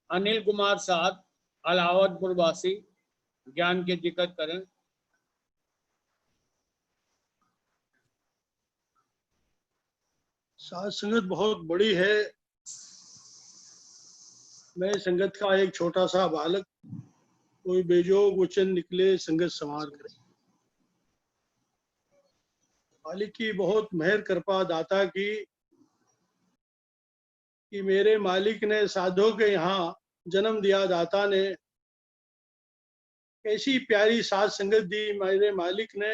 अनिल कुमार साहब अलावतपुर वासी ज्ञान के जिक्र करें। साध संगत बहुत बड़ी है। मैं संगत का एक छोटा सा बालक, कोई बेजोग वचन निकले संगत संवार करे। मालिक की बहुत मेहर कृपा दाता की कि मेरे मालिक ने साधु के यहाँ जन्म दिया। दाता ने कैसी प्यारी साध संगत दी मेरे मालिक ने,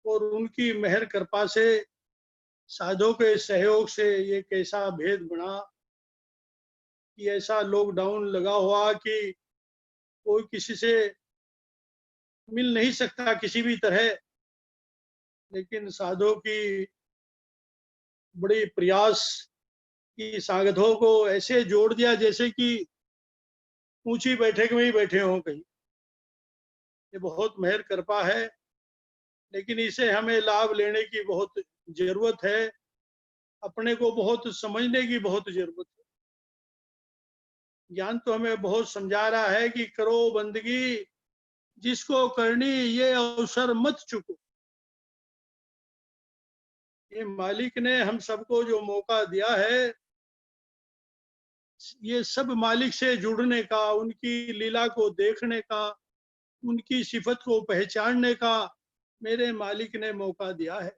और उनकी मेहर कृपा से साधु के सहयोग से ये कैसा भेद बना कि ऐसा लॉकडाउन लगा हुआ कि कोई किसी से मिल नहीं सकता किसी भी तरह, लेकिन साधु की बड़ी प्रयास की साधुओं को ऐसे जोड़ दिया जैसे कि ऊंची बैठक में ही बैठे हों कहीं। ये बहुत मेहर कृपा है, लेकिन इसे हमें लाभ लेने की बहुत जरूरत है। अपने को बहुत समझने की बहुत जरूरत है। ज्ञान तो हमें बहुत समझा रहा है कि करो बंदगी जिसको करनी, ये अवसर मत चुको। ये मालिक ने हम सबको जो मौका दिया है, ये सब मालिक से जुड़ने का, उनकी लीला को देखने का, उनकी सिफत को पहचानने का मेरे मालिक ने मौका दिया है।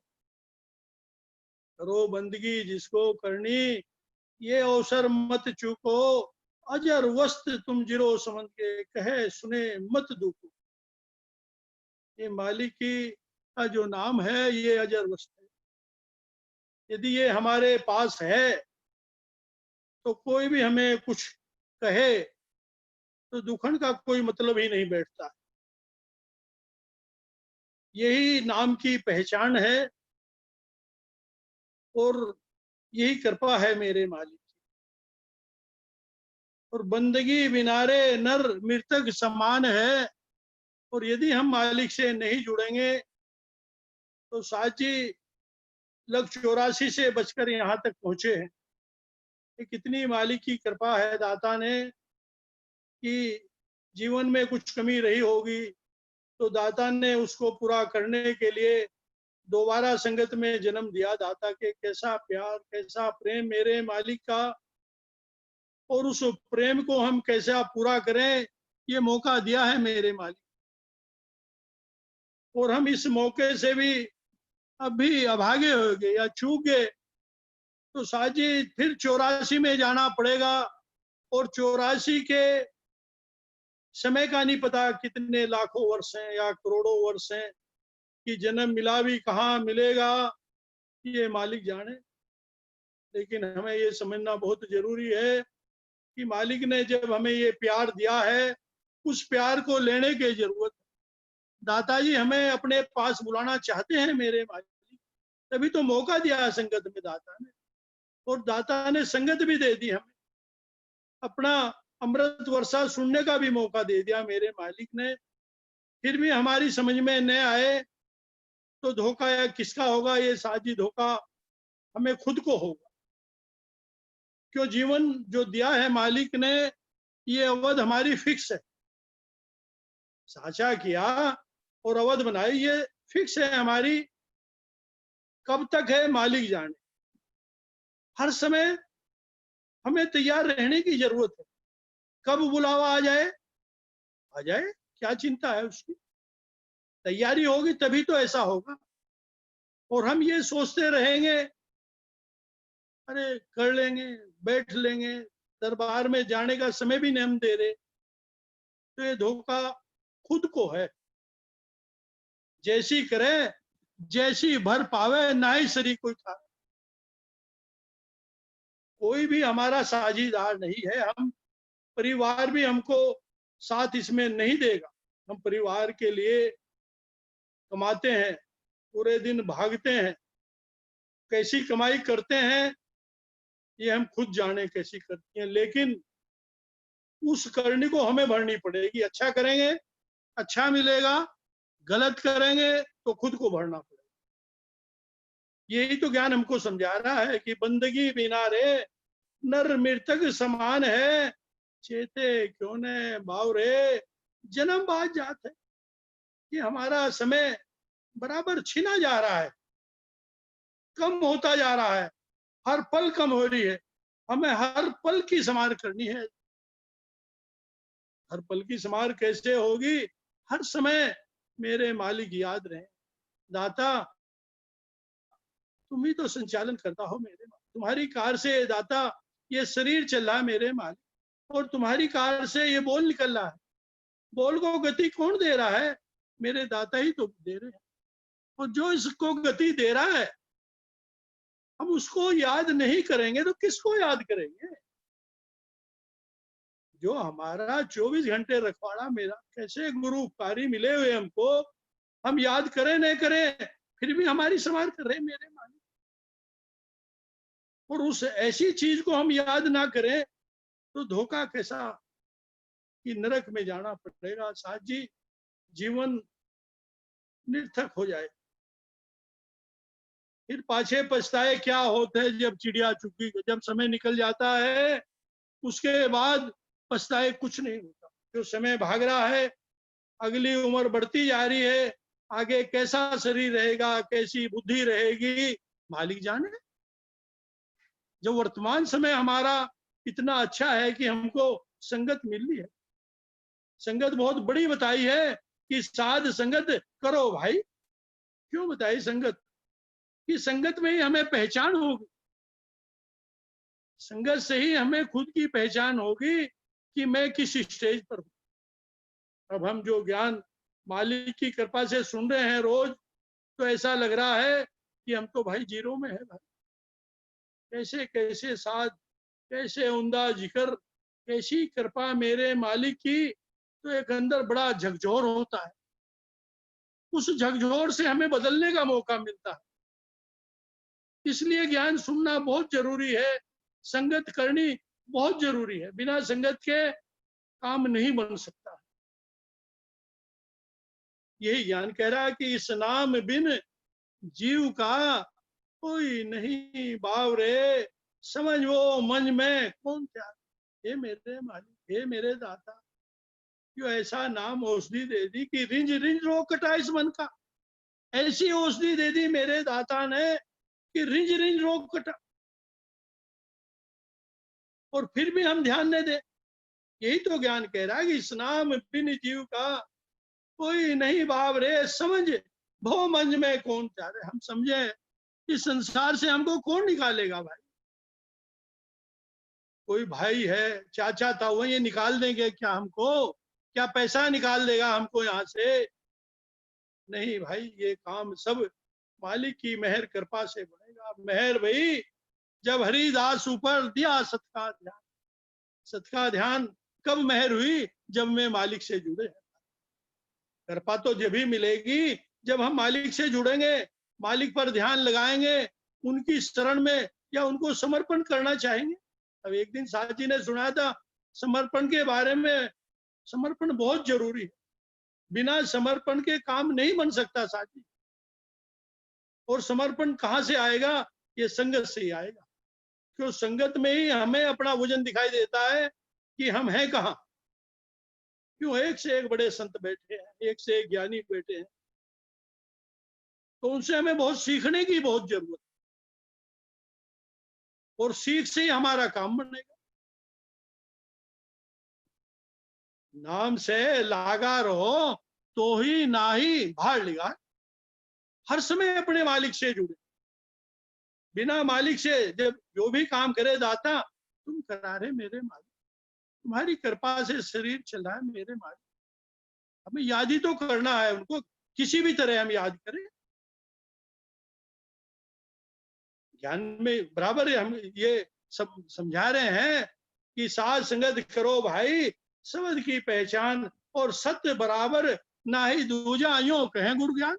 करो बंदगी जिसको करनी, ये अवसर मत चूको। अजर वस्त तुम जिरो समझ के, कहे सुने मत दुखो। ये मालिक की का जो नाम है ये अजर वस्त है। यदि ये हमारे पास है तो कोई भी हमें कुछ कहे तो दुखन का कोई मतलब ही नहीं बैठता। यही नाम की पहचान है और यही कृपा है मेरे मालिक की। और बंदगी बिनारे नर मृतक समान है। और यदि हम मालिक से नहीं जुड़ेंगे तो साची लग 84 से बचकर यहाँ तक पहुंचे हैं। ये कितनी मालिक की कृपा है दाता ने कि जीवन में कुछ कमी रही होगी तो दाता ने उसको पूरा करने के लिए दोबारा संगत में जन्म दिया। दाता के कैसा प्यार, कैसा प्रेम मेरे मालिक का, और उस प्रेम को हम कैसा पूरा करें ये मौका दिया है मेरे मालिक। और हम इस मौके से भी अब भी अभागे हो गए या चूक गए तो साजी फिर 84 में जाना पड़ेगा। और 84 के समय का नहीं पता कितने लाखों वर्ष हैं या करोड़ों वर्ष हैं कि जन्म मिला भी कहाँ मिलेगा ये मालिक जाने। लेकिन हमें ये समझना बहुत जरूरी है कि मालिक ने जब हमें ये प्यार दिया है उस प्यार को लेने की जरूरत है। दाताजी हमें अपने पास बुलाना चाहते हैं मेरे मालिक, तभी तो मौका दिया है संगत में दाता ने। और दाता ने संगत भी दे दी, हमें अपना अमृत वर्षा सुनने का भी मौका दे दिया मेरे मालिक ने। फिर भी हमारी समझ में न आए तो धोखा या किसका होगा? ये साजी धोखा हमें खुद को होगा। क्यों? जीवन जो दिया है मालिक ने, ये अवध हमारी फिक्स है। साचा किया और अवध बनाई, ये फिक्स है हमारी। कब तक है मालिक जाने। हर समय हमें तैयार रहने की जरूरत है। कब बुलावा आ जाए आ जाए, क्या चिंता है उसकी। तैयारी होगी तभी तो ऐसा होगा। और हम ये सोचते रहेंगे अरे कर लेंगे, बैठ लेंगे, दरबार में जाने का समय भी नहीं हम दे रहे, तो ये धोखा खुद को है। जैसी करे जैसी भर पावे, ना ही सरी कोई था। कोई भी हमारा साझीदार नहीं है। हम परिवार भी हमको साथ इसमें नहीं देगा। हम परिवार के लिए कमाते हैं, पूरे दिन भागते हैं, कैसी कमाई करते हैं ये हम खुद जाने कैसी करती हैं। लेकिन उस करनी को हमें भरनी पड़ेगी। अच्छा करेंगे अच्छा मिलेगा, गलत करेंगे तो खुद को भरना पड़ेगा। यही तो ज्ञान हमको समझा रहा है कि बंदगी बिना रे नर मृतक समान है, चेते क्यों ने बावरे। जन्म बाद जात है कि हमारा समय बराबर छीना जा रहा है, कम होता जा रहा है, हर पल कम हो रही है। हमें हर पल की संभाल करनी है। हर पल की संभाल कैसे होगी? हर समय मेरे मालिक याद रहे। दाता तुम ही तो संचालन करता हो मेरे मालिक। तुम्हारी कार से दाता ये शरीर चल रहा है मेरे मालिक, और तुम्हारी कार से ये बोल निकल रहा है। बोल को गति कौन दे रहा है? मेरे दाता ही तो दे रहे हैं। और जो इसको गति दे रहा है, हम उसको याद नहीं करेंगे तो किसको याद करेंगे? जो हमारा 24 घंटे रखवाड़ा मेरा, कैसे गुरु उपकारी मिले हुए हमको, हम याद करें नहीं करें फिर भी हमारी संभाल कर रहे मेरे मालिक। और उस ऐसी चीज को हम याद ना करें तो धोखा कैसा कि नरक में जाना पड़ेगा। साथ जी, जीवन निर्थक हो जाए। फिर पाछे पछताए क्या होते है जब चिड़िया चुकी, जब समय निकल जाता है उसके बाद पछताए कुछ नहीं होता। जो समय भाग रहा है, अगली उम्र बढ़ती जा रही है, आगे कैसा शरीर रहेगा, कैसी बुद्धि रहेगी, मालिक जाने। जो वर्तमान समय हमारा इतना अच्छा है कि हमको संगत मिल रही है। संगत बहुत बड़ी बताई है कि साध संगत करो भाई। क्यों बताई संगत? कि संगत में ही हमें पहचान होगी। संगत से ही हमें खुद की पहचान होगी कि मैं किस स्टेज पर हूं। अब हम जो ज्ञान मालिक की कृपा से सुन रहे हैं रोज, तो ऐसा लग रहा है कि हम तो भाई जीरो में है भाई। कैसे कैसे साथ, कैसे उमदा जिक्र, कैसी कृपा मेरे मालिक की। तो एक अंदर बड़ा झकझोर होता है। उस झकझोर से हमें बदलने का मौका मिलता है। इसलिए ज्ञान सुनना बहुत जरूरी है, संगत करनी बहुत जरूरी है। बिना संगत के काम नहीं बन सकता। यही ज्ञान कह रहा है कि इस नाम बिन जीव का कोई नहीं बावरे, समझ वो मन में कौन क्या। हे मेरे मालिक, हे मेरे दाता, जो ऐसा नाम औषधि दे दी कि रिंज रिंज रोग कटा इस मन का। ऐसी औषधि दे दी मेरे दाता ने कि रिंज रिंज रोग कटा, और फिर भी हम ध्यान नहीं दे। यही तो ज्ञान कह रहा है कि इस नाम बिन जीव का कोई नहीं बावरे, समझ भो मंज में कौन चारे। हम समझे इस संसार से हमको कौन निकालेगा भाई? कोई भाई है, चाचा था, वो ये निकाल देंगे क्या हमको? क्या पैसा निकाल देगा हमको यहाँ से? नहीं भाई, ये काम सब मालिक की मेहर कृपा से बनेगा। मेहर भाई, जब हरिदास ऊपर दिया सत का ध्यान। सत का ध्यान कब मेहर हुई? जब मैं मालिक से जुड़े। कृपा तो जब भी मिलेगी जब हम मालिक से जुड़ेंगे, मालिक पर ध्यान लगाएंगे, उनकी शरण में या उनको समर्पण करना चाहेंगे। अब एक दिन साथ जी ने सुनाया था समर्पण के बारे में। समर्पण बहुत जरूरी है। बिना समर्पण के काम नहीं बन सकता साथ जी। और समर्पण कहाँ से आएगा? ये संगत से ही आएगा। क्यों? संगत में ही हमें अपना वजन दिखाई देता है कि हम हैं कहाँ। क्यों? एक से एक बड़े संत बैठे हैं, एक से एक ज्ञानी बैठे हैं, तो उनसे हमें बहुत सीखने की बहुत जरूरत है। और सीख से ही हमारा काम बनेगा। नाम से लागा रहो तो ही ना ही भाड़ लिगा। हर समय अपने मालिक से जुड़े। बिना मालिक से जब जो भी काम करे दाता, तुम करा रहे मेरे मालिक, तुम्हारी कृपा से शरीर चल रहा है मेरे मालिक। हमें याद ही तो करना है उनको, किसी भी तरह हम याद करें। ज्ञान में बराबर है, हम ये सब समझा रहे हैं कि साथ संगत करो भाई, सबद की पहचान और सत्य बराबर ना ही दूजा, यूं कहें गुरु ज्ञान।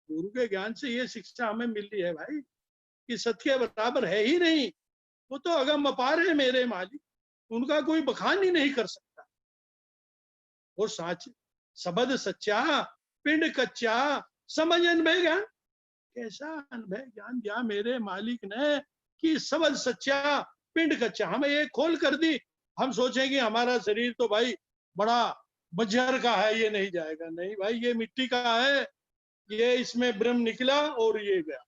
गुरु के ज्ञान से ये शिक्षा हमें मिल रही है भाई कि सत्य के बराबर है ही नहीं। वो तो अगम अपार है मेरे मालिक, उनका कोई बखान ही नहीं कर सकता। और साच सबद सच्चा, पिंड कच्चा, समझ अनुभव ज्ञान। कैसा अनुभव ज्ञान दिया मेरे मालिक ने कि सबद सच्चा, पिंड कच्चा, हमें ये खोल कर दी, हम सोचेंगे हमारा शरीर तो भाई बड़ा बंजर का है, ये नहीं जाएगा। नहीं भाई, ये मिट्टी का है, ये इसमें ब्रह्म निकला और ये गया,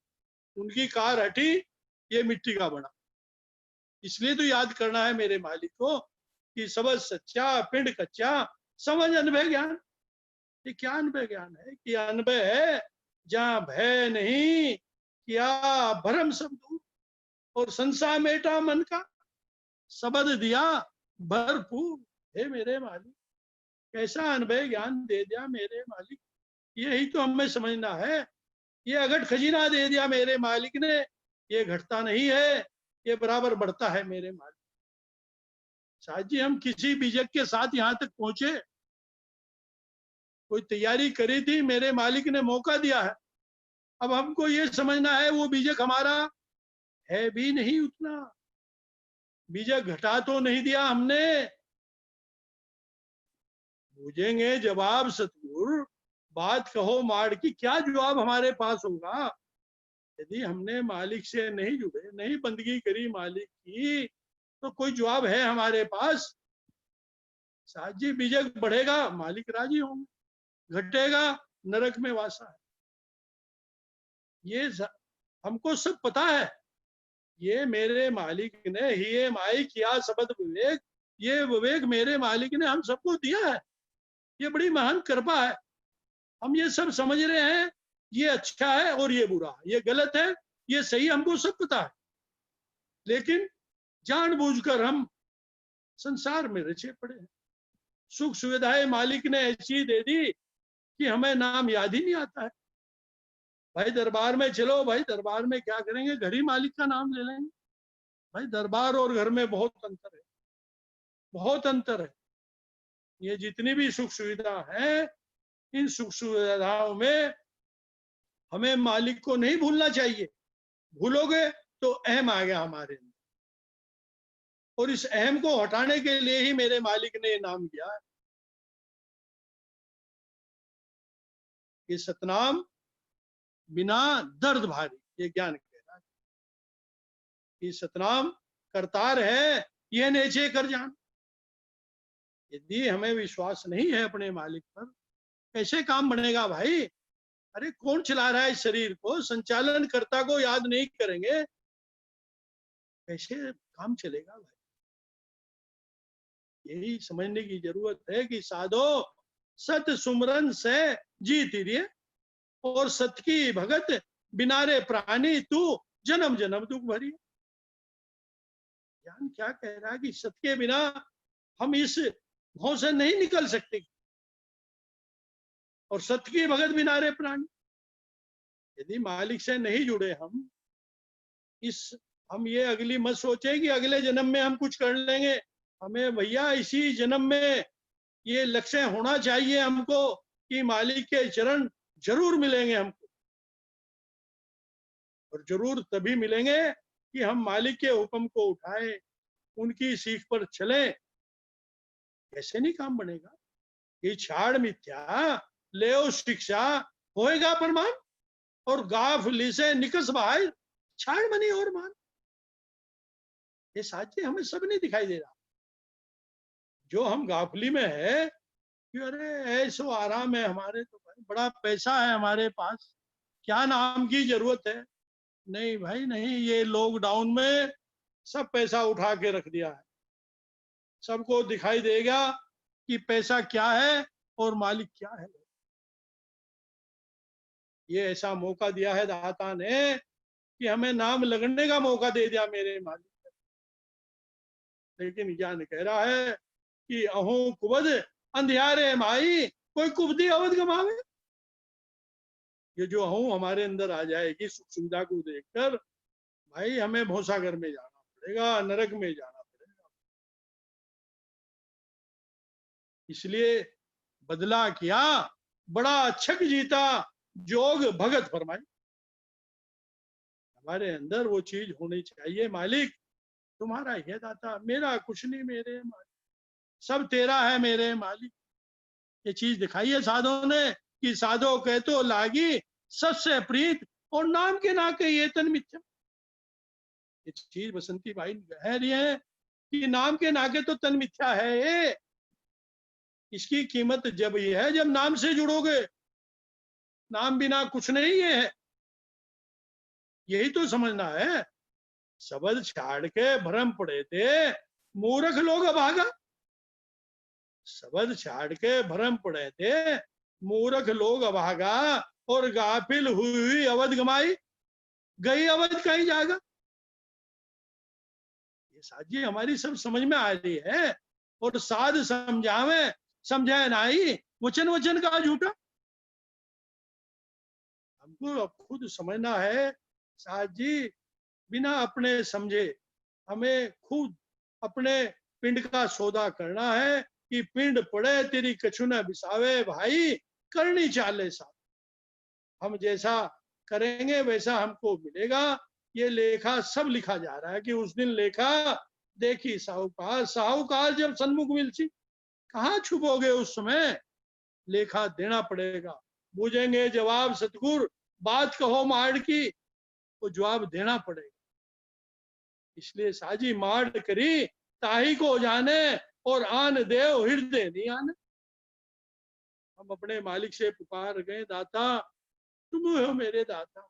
उनकी कार हटी, ये मिट्टी का बना। इसलिए तो याद करना है मेरे मालिक को कि सबज सच्चा पिंड कच्चा समझ अनभय ज्ञान। ये क्या अनभय ज्ञान है? कि अनभय है जहां भय नहीं, क्या भरम सब दूर, और संसार मेटा मन का, सबद दिया भरपूर। हे मेरे मालिक, कैसा अनभय ज्ञान दे दिया मेरे मालिक, यही तो हमें समझना है। ये अघट खजीना दे दिया मेरे मालिक ने, ये घटता नहीं है, ये बराबर बढ़ता है मेरे मालिक। साहब जी, हम किसी बीजक के साथ यहाँ तक पहुंचे, कोई तैयारी करी थी, मेरे मालिक ने मौका दिया है, अब हमको ये समझना है वो बीजक हमारा है भी नहीं उतना, बीजक घटा तो नहीं दिया हमने। पूछेंगे जवाब सतगुरु, बात कहो माड़ की, क्या जवाब हमारे पास होगा? यदि हमने मालिक से नहीं जुड़े, नहीं बंदगी करी मालिक की, तो कोई जवाब है हमारे पास? साथ जी, बीजक बढ़ेगा मालिक राजी होंगे, घटेगा नरक में वासा है। ये हमको सब पता है। ये मेरे मालिक ने ही माई किया सबद विवेक, ये विवेक मेरे मालिक ने हम सबको दिया है। ये बड़ी महान कृपा है। हम ये सब समझ रहे हैं, ये अच्छा है और ये बुरा है, ये गलत है, ये सही, हमको सब पता है। लेकिन जानबूझकर हम संसार में रचे पड़े हैं। सुख सुविधाएं मालिक ने ऐसी दे दी कि हमें नाम याद ही नहीं आता है। भाई दरबार में चलो, भाई दरबार में क्या करेंगे, घर ही मालिक का नाम ले लेंगे। भाई दरबार और घर में बहुत अंतर है, बहुत अंतर है। ये जितनी भी सुख सुविधा है, इन सुख सुविधाओं में हमें मालिक को नहीं भूलना चाहिए। भूलोगे तो अहम आ गया हमारे अंदर, और इस अहम को हटाने के लिए ही मेरे मालिक ने ये नाम दिया है। ये सतनाम बिना दर्द भारी, ये ज्ञान कह रहा है। ये सतनाम करतार है, यह नेचे कर जान। यदि हमें विश्वास नहीं है अपने मालिक पर, कैसे काम बनेगा भाई? अरे कौन चला रहा है इस शरीर को? संचालन कर्ता को याद नहीं करेंगे, कैसे काम चलेगा भाई? यही समझने की जरूरत है कि साधो सत सुमरन से जीत रही, और सत की भगत बिना रे प्राणी तू जन्म जन्म दुख भरी। ज्ञान क्या कह रहा है कि सत के बिना हम इस भौं से नहीं निकल सकते, और सत्य की भगत बिना रे प्राणी। यदि मालिक से नहीं जुड़े हम ये अगली मत सोचे कि अगले जन्म में हम कुछ कर लेंगे। हमें भैया इसी जन्म में ये लक्ष्य होना चाहिए हमको कि मालिक के चरण जरूर मिलेंगे हमको, और जरूर तभी मिलेंगे कि हम मालिक के हुक्म को उठाएं, उनकी सीख पर चलें। ऐसे नहीं काम बनेगा। ये छाड़ मिथ्या ले शिक्षा होएगा प्रमाण, और गाफली से निकस बाहर छाड़ बनी और मान। ये साथी हमें सब नहीं दिखाई दे रहा। जो हम गाफली में है कि अरे ऐसो आराम है हमारे, तो भाई बड़ा पैसा है हमारे पास, क्या नाम की जरूरत है? नहीं भाई नहीं, ये लॉकडाउन में सब पैसा उठा के रख दिया है। सबको दिखाई देगा कि पैसा क्या है और मालिक क्या है। ये ऐसा मौका दिया है दाता ने कि हमें नाम लगने का मौका दे दिया मेरे मालिक। लेकिन ज्ञान कह रहा है कि अहो कुबद अंधियारे माई, कोई कुबदी अवध गमावे। ये जो अहो हमारे अंदर आ जाएगी सुख सुविधा को देखकर, भाई हमें भौसागर में जाना पड़ेगा, नरक में जाना पड़ेगा। इसलिए बदला किया बड़ा अच्छक जीता, जोग भगत फरमाई। हमारे अंदर वो चीज होनी चाहिए, मालिक तुम्हारा ही है दाता, मेरा कुछ नहीं मेरे मालिक, सब तेरा है मेरे मालिक। ये चीज दिखाई है साधो ने कि साधो कह तो लागी सबसे प्रीत, और नाम के ना के ये तन मिथ्या। ये चीज बसंती भाई कह रही है कि नाम के नाके तो तन मिथ्या है ये, इसकी कीमत जब ये है जब नाम से जुड़ोगे, नाम बिना कुछ नहीं ये है, यही तो समझना है। शब्द छाड़ के भ्रम पड़े थे मूर्ख लोग अभागा, शब्द छाड़ के भ्रम पड़े थे मूर्ख लोग अभागा, और गाफिल हुई अवध गमाई, गई अवध कहीं जागा। ये साजी हमारी सब समझ में आ रही है। और साध समझावे समझे नाई, वचन वचन का झूठा। हमको अब खुद समझना है साध जी, बिना अपने समझे हमें खुद अपने पिंड का सौदा करना है कि पिंड पड़े तेरी कछु न बिसावे भाई, करनी चाले सा। हम जैसा करेंगे वैसा हमको मिलेगा। ये लेखा सब लिखा जा रहा है कि उस दिन लेखा देखी साहूकार, साहूकार जब सन्मुख मिलची, कहाँ छुपोगे उस समय, लेखा देना पड़ेगा। पूछेंगे जवाब सतगुर, बात कहो माड़ की, तो जवाब देना पड़ेगा। इसलिए साजी माड़ करी ताही को जाने, और आन देव हृदय नहीं आने। हम अपने मालिक से पुकार गए, दाता तुम हो मेरे दाता,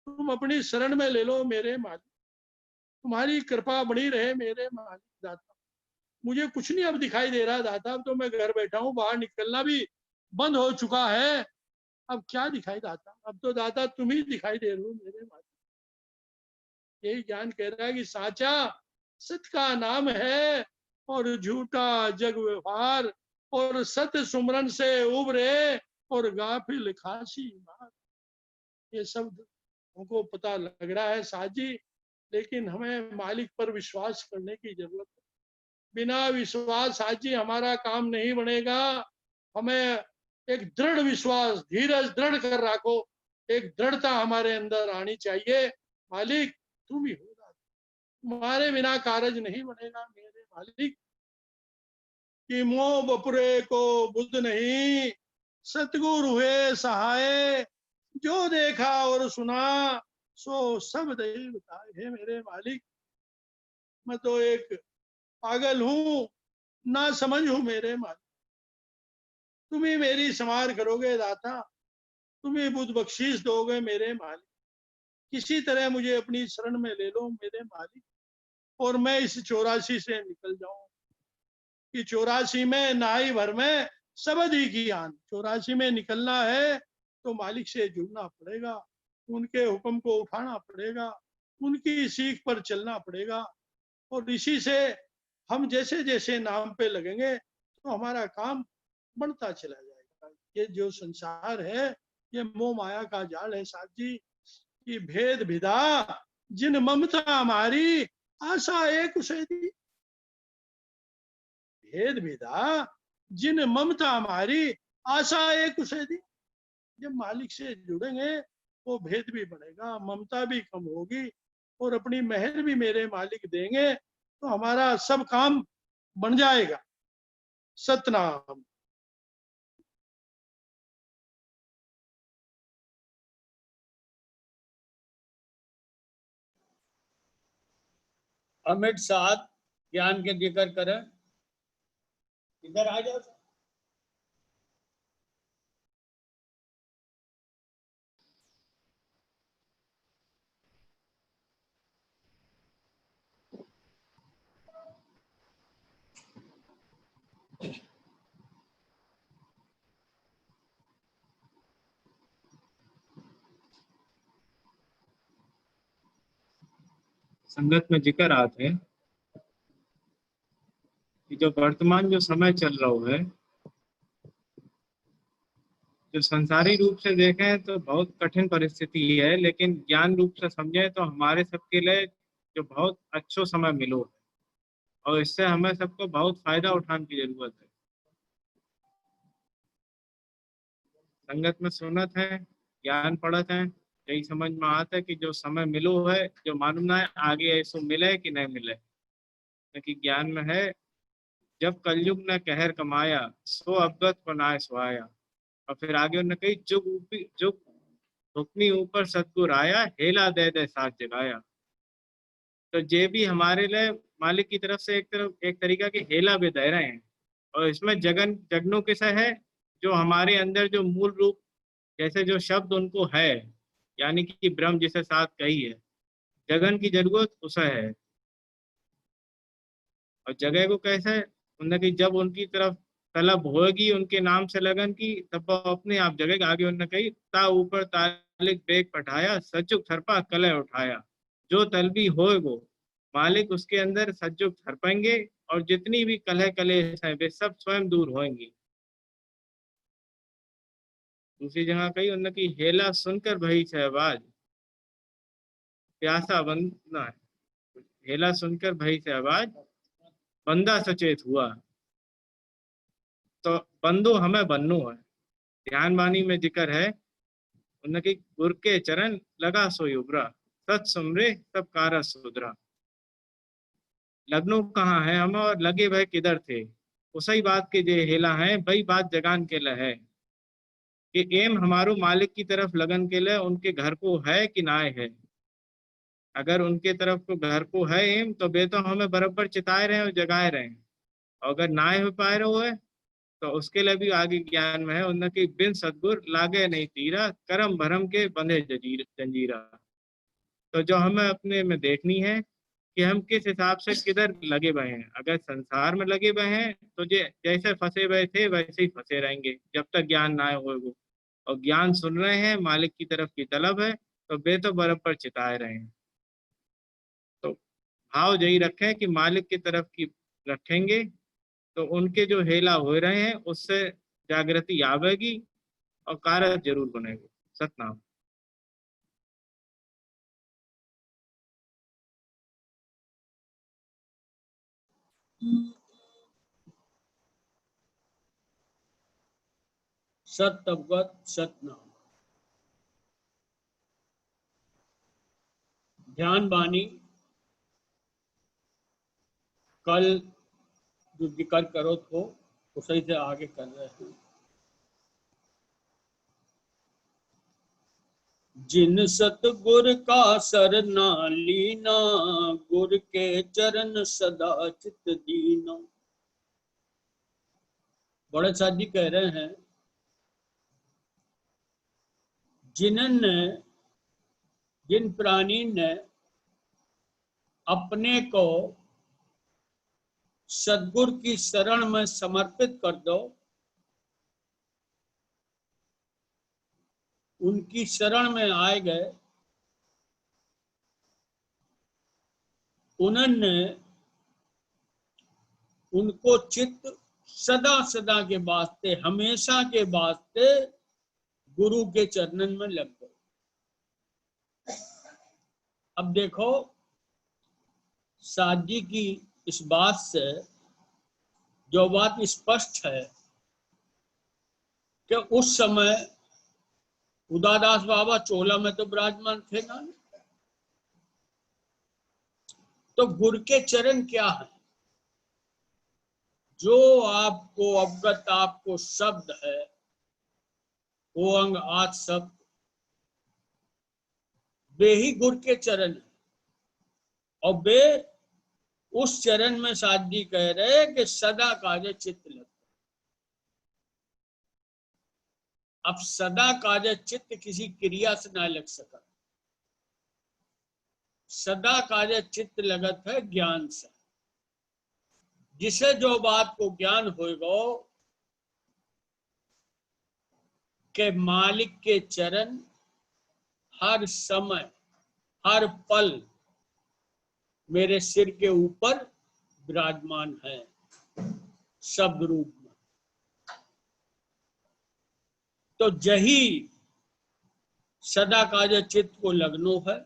तुम अपनी शरण में ले लो मेरे मालिक, तुम्हारी कृपा बनी रहे मेरे मालिक दाता। मुझे कुछ नहीं अब दिखाई दे रहा दाता, अब तो मैं घर बैठा हूँ, बाहर निकलना भी बंद हो चुका है, अब क्या दिखाई दाता, अब तो दाता तुम ही दिखाई दे रहे हो मेरे मालिक। यही ज्ञान कह रहा है कि साचा सत का नाम है और झूठा जग व्यवहार, और सत सुमरन से उबरे और गाफिल खासी मार। ये सब हमको पता लग रहा है साजी, लेकिन हमें मालिक पर विश्वास करने की जरूरत है। बिना विश्वास साजी हमारा काम नहीं बनेगा। हमें एक दृढ़ विश्वास, धीरज दृढ़ कर रखो, एक दृढ़ता हमारे अंदर आनी चाहिए। मालिक तुम ही होगा, तुम्हारे बिना कार्य नहीं बनेगा मेरे मालिक। कि मोह बपुरे को बुद्ध नहीं, सतगुरु हुए सहाय, जो देखा और सुना सो सब दही बताए। हे मेरे मालिक, मैं तो एक पागल हूं, ना समझ हूं मेरे मालिक, तुम ही मेरी संवार करोगे दाता, तुम ही बुद्ध बख्शीश दोगे मेरे मालिक। किसी तरह मुझे अपनी शरण में ले लो मेरे मालिक, और मैं इस 84 से निकल जाऊं। कि 84 में नाई भर में सबद ही ज्ञान, 84 में निकलना है तो मालिक से जुड़ना पड़ेगा, उनके हुक्म को उठाना पड़ेगा, उनकी सीख पर चलना पड़ेगा। और इसी से हम जैसे जैसे नाम पे लगेंगे तो हमारा काम बढ़ता चला जाएगा। ये जो संसार है ये मोह माया का जाल है साथ जी, कि भेद विदा जिन ममता हमारी, आशा एक उसे दी। भेद विदा जिन ममता हमारी, आशा एक उसे दी। जब मालिक से जुड़ेंगे वो भेद भी बढ़ेगा, ममता भी कम होगी, और अपनी मेहर भी मेरे मालिक देंगे, तो हमारा सब काम बन जाएगा। सतनाम। अमित साथ ज्ञान के जिक्र करें, इधर आ जाओ। संगत में जिक्र आते हैं कि जो वर्तमान जो समय चल रहा है, जो संसारी रूप से देखें तो बहुत कठिन परिस्थिति है, लेकिन ज्ञान रूप से समझें तो हमारे सबके लिए जो बहुत अच्छो समय मिलो है, और इससे हमें सबको बहुत फायदा उठाने की जरूरत है। संगत में सुनत है, ज्ञान पढ़त है, यही समझ में आता है कि जो समय मिलो है, जो मालूम ना है आगे ऐसो मिले कि नहीं मिले, क्योंकि ज्ञान में है जब कलयुग ने कहर कमाया, सो अवगत बनाए सुहाया। और फिर आगे उन्होंने कही जुग हुक्मी ऊपर सतगुर आया, हेला दे दे साथ जगाया। तो ये भी हमारे लिए मालिक की तरफ से एक तरीका की हेला भी दे रहे हैं। और इसमें जगनों के से है जो हमारे अंदर जो मूल रूप जैसे जो शब्द उनको है, यानी कि ब्रह्म जिसे साथ कही है, जगन की जरूरत उसे है। और जगह को कैसे उन्हें कि जब उनकी तरफ तलब होगी उनके नाम से लगन की, तब वो अपने आप जगह आगे उन्होंने कही ता ऊपर तालिक बेग पठाया सज्जुक थरपा कलह उठाया। जो तलबी होएगो मालिक उसके अंदर सज्जुक थरपेंगे और जितनी भी कलह कलेश है वे सब स्वयं दूर होंगी। दूसरी जगह कही उन्होंने की हेला सुनकर भई सहबाज प्यासा बंदा है, हेला सुनकर भई सहबाज बंदा सचेत हुआ। तो बंदो हमें बननो है। ध्यान वाणी में जिक्र है उनके गुर के चरण लगा सोई उबरा सत सुमरे सब कारस सुधरा। लगनो कहाँ है हम और लगे वह किधर थे, उसी बात के जे हेला है वही बात जगान के लिए है कि एम हमारो मालिक की तरफ लगन के लिए उनके घर को है कि ना है। अगर उनके तरफ को घर को है एम तो वे तो हमें बराबर चिताए रहे और जगाए रहे। और अगर ना हो पाए रहे हो तो उसके लिए भी आगे ज्ञान में है उनकी बिन सदगुर लागे नहीं तीरा करम भरम के बंधे जंजीरा। तो जो हमें अपने में देखनी है कि हम किस हिसाब से किधर लगे हुए हैं। अगर संसार में लगे हुए हैं तो जैसे फंसे हुए थे वैसे ही फंसे रहेंगे जब तक ज्ञान ना हो वो। और ज्ञान सुन रहे हैं मालिक की तरफ की तलब है तो वे तो बराबर चिताए रहे हैं। तो भाव यही रखें कि मालिक की तरफ की रखेंगे तो उनके जो हेला हो रहे हैं उससे जागृति आवेगी और कारक जरूर बनेगी। सतनाम। सत अवगत सतनाम। ध्यान बानी कल जो जिक्र करो तो उसी से आगे कर रहे हैं। जिन सतगुर का सरना लीना गुर के चरण सदा चित दीना। बड़े साहब जी कह रहे हैं जिन प्राणी ने अपने को सद्गुरु की शरण में समर्पित कर दो, उनकी शरण में आए गए, उन्होंने उनको चित्त सदा सदा के वास्ते हमेशा के वास्ते गुरु के चरणन में लग गए। अब देखो साध जी की इस बात से जो बात स्पष्ट है कि उस समय उदादास बाबा चोला में तो विराजमान थे ना। तो गुरु के चरण क्या है? जो आपको अवगत आपको शब्द है वो अंग आद शब्द वे ही गुरु के चरण है। और वे उस चरण में साध जी कह रहे कि सदा काज चित्त लग। अब सदा काज चित्त किसी क्रिया से ना लग सका। सदा काज चित्त लगत है ज्ञान से। जिसे जो बात को ज्ञान होगा के मालिक के चरण हर समय हर पल मेरे सिर के ऊपर विराजमान है शब्द रूप में। तो यही सदा काज चित्त को लगनो है।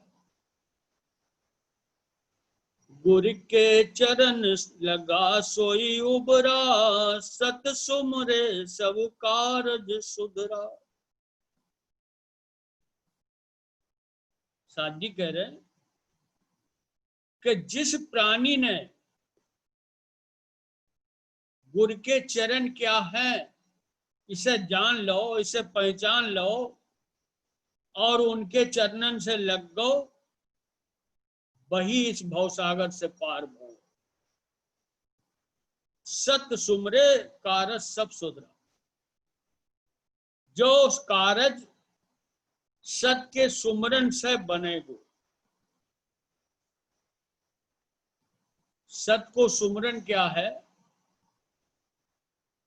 गुरु के चरण लगा सोई उबरा सत सुमरे सब कारज सुधरा। साध जी कह रहे हैं कि जिस प्राणी ने गुरु के चरण क्या है इसे जान लो, इसे पहचान लो और उनके चरणन से लग गो, वही इस भवसागर से पार हो। सत सुमरे कारज सब सुधरा। जो कारज सत के सुमरन से बनेगो। सत को सुमरन क्या है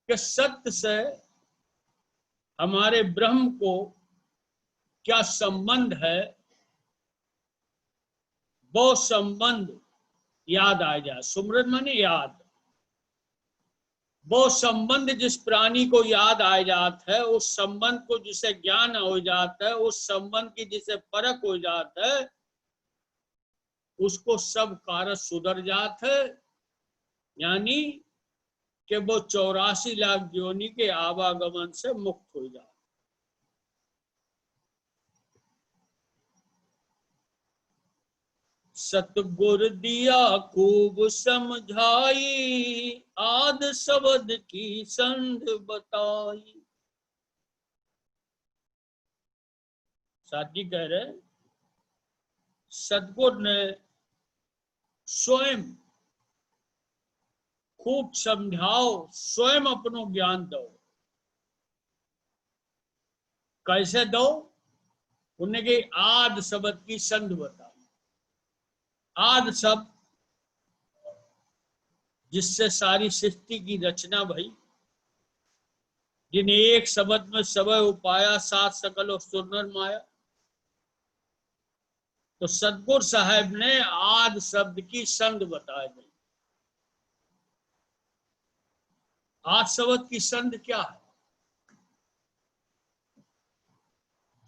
कि सत्य से हमारे ब्रह्म को क्या संबंध है, वो संबंध याद आ जाए। सुमरन माने याद। वो संबंध जिस प्राणी को याद आ जाता है, उस संबंध को जिसे ज्ञान हो जाता है, उस संबंध की जिसे परख हो जाता है, उसको सब कारज सुधर जाते है। यानी कि वो 84 लाख योनि के आवागमन से मुक्त हो जाता। सतगुर दिया खूब समझाई, आद शब्द की संध बताई। साथी कह रहे सतगुर ने स्वयं खूब समझाओ, स्वयं अपनो ज्ञान दो। कैसे दो? उन्हें के आद शब्द की संध बताई। आद शब्द जिससे सारी सृष्टि की रचना भई, जिन्हें एक शब्द में सबय उपाया, सात सकल और सुरनर माया। तो सतगुर साहब ने आद शब्द की संध बताई गई। आद शब्द की संध क्या है?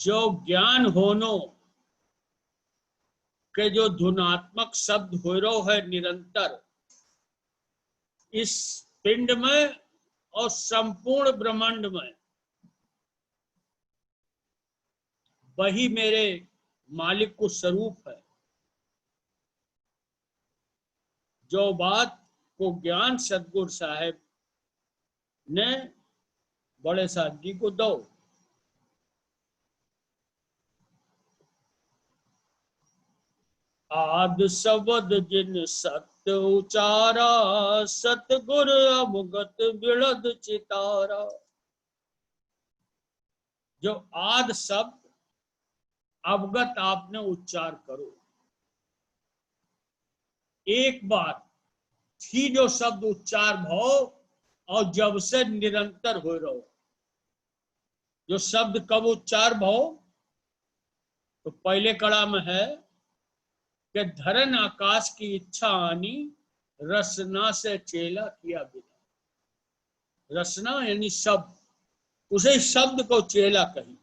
जो ज्ञान होनो के जो धुनात्मक शब्द हो रहो है निरंतर इस पिंड में और संपूर्ण ब्रह्मांड में, वही मेरे मालिक को स्वरूप है। जो बात को ज्ञान सतगुर साहब ने बड़े साथी को दो। आद शब्द जिन सत्य उचारा, सतगुर अवगत बिड़द चितारा। जो आद शब्द अवगत आपने उच्चार करो। एक बार थी जो शब्द उच्चार भो और जब से निरंतर हो रहो। जो शब्द कब उच्चार भो? तो पहले कड़ा में है कि धरन आकाश की इच्छा आनी, रसना से चेला किया बिना। रसना यानी शब्द, उसे शब्द को चेला कही।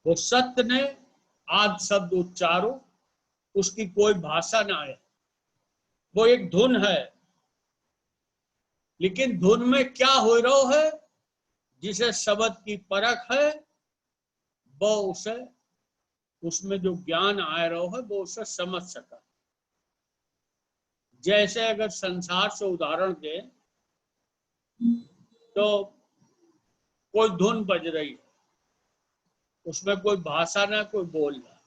वो सत्य ने आद शब्द उच्चारो, उसकी कोई भाषा ना है, वो एक धुन है। लेकिन धुन में क्या हो रहा है? जिसे शब्द की परख है वो उसे, उसमें जो ज्ञान आ रहा है वो उसे समझ सका। जैसे अगर संसार से उदाहरण दे तो कोई धुन बज रही है, उसमें कोई भाषा ना, कोई बोल रहा,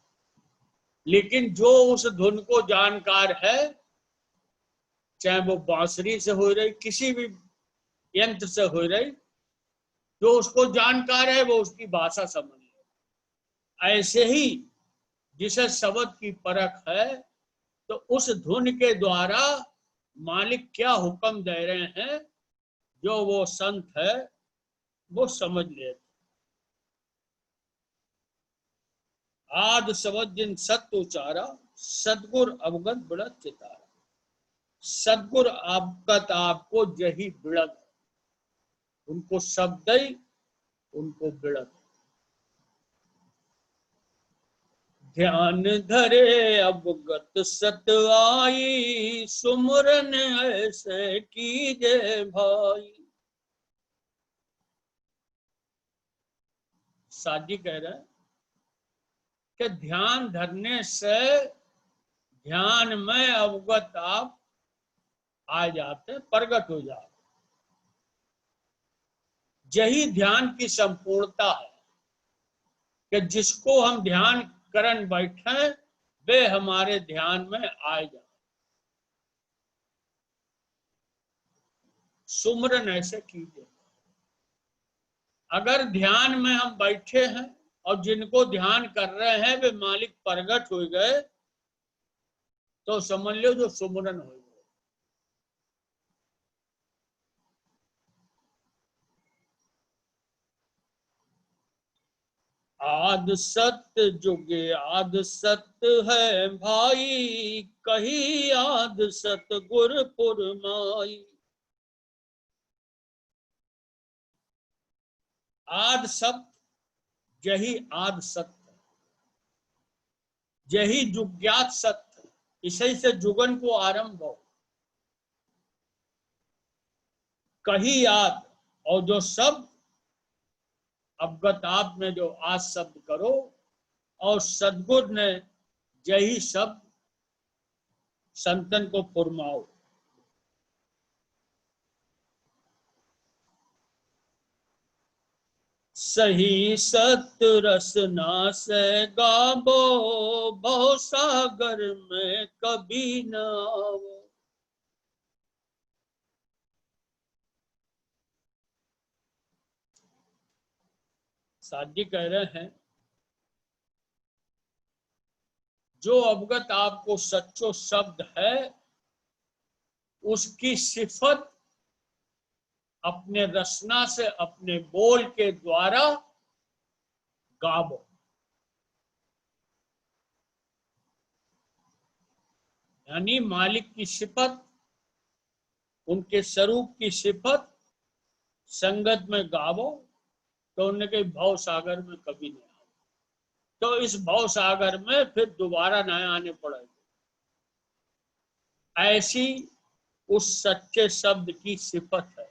लेकिन जो उस धुन को जानकार है, चाहे वो बांसुरी से हो रही, किसी भी यंत्र से हो रही, जो उसको जानकार है वो उसकी भाषा समझ ले। ऐसे ही जिसे शब्द की परख है, तो उस धुन के द्वारा मालिक क्या हुक्म दे रहे हैं, जो वो संत है वो समझ लेते। आद शब्द जिन सत्य उचारा, सतगुर अवगत बिड़द चितारा। सतगुर अवगत आपको जही बिड़द, उनको शब्द ही उनको बिड़द। ध्यान धरे अवगत सत आई, सुमरन ऐसे कीजे भाई। साजी कह रहे हैं कि ध्यान धरने से ध्यान में अवगत आप आ जाते, प्रकट हो जाते। यही ध्यान की संपूर्णता है कि जिसको हम ध्यान करन बैठे वे हमारे ध्यान में आ जाए। सुमरन ऐसे कीजिए। अगर ध्यान में हम बैठे हैं और जिनको ध्यान कर रहे हैं वे मालिक प्रगट हो गए तो समझ लो जो सुमरन हो गए। आद सत्य जुगे आद सत्य है भाई, कही आद सत्य गुरपुर माई। आद सत्य यही आद सत्य, यही जुज्ञात सत्य, इसी से जुगन को आरंभ हो। कही आद, और जो शब्द अवगत आप में जो आज शब्द करो, और सदगुरु ने यही शब्द संतन को फुरमाओ। सही सत्य रसना से गाबो, बहु सागर में कभी न आओ। साधी कह रहे हैं जो अवगत आपको सच्चो शब्द है उसकी सिफत अपने रचना से अपने बोल के द्वारा गावो। यानी मालिक की सिफत, उनके स्वरूप की सिफत संगत में गावो तो उनके भव सागर में कभी नहीं आओ। तो इस भव सागर में फिर दोबारा न आने पड़ेगा। ऐसी उस सच्चे शब्द की सिफत है।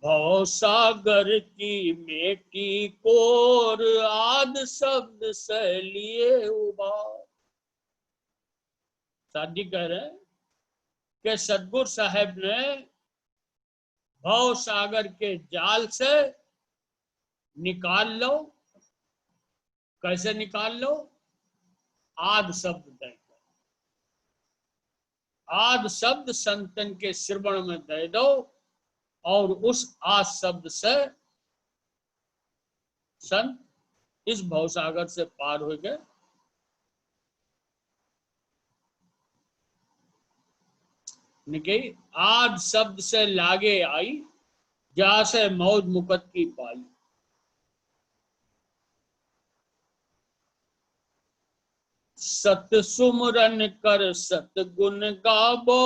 भव सागर की मेटी कोर, आद शब्द से लिए उबार। साधी कह रहे हैं कि सदगुरु साहब ने भव सागर के जाल से निकाल लो। कैसे निकाल लो? आद शब्द देकर। आद शब्द संतन के श्रवण में दे दो और उस आद शब्द से संत इस भवसागर से पार हो गए। आद शब्द से लागे आई, जा से मौज मुकत की पाई। सत सुमरन कर सत गुण गावो,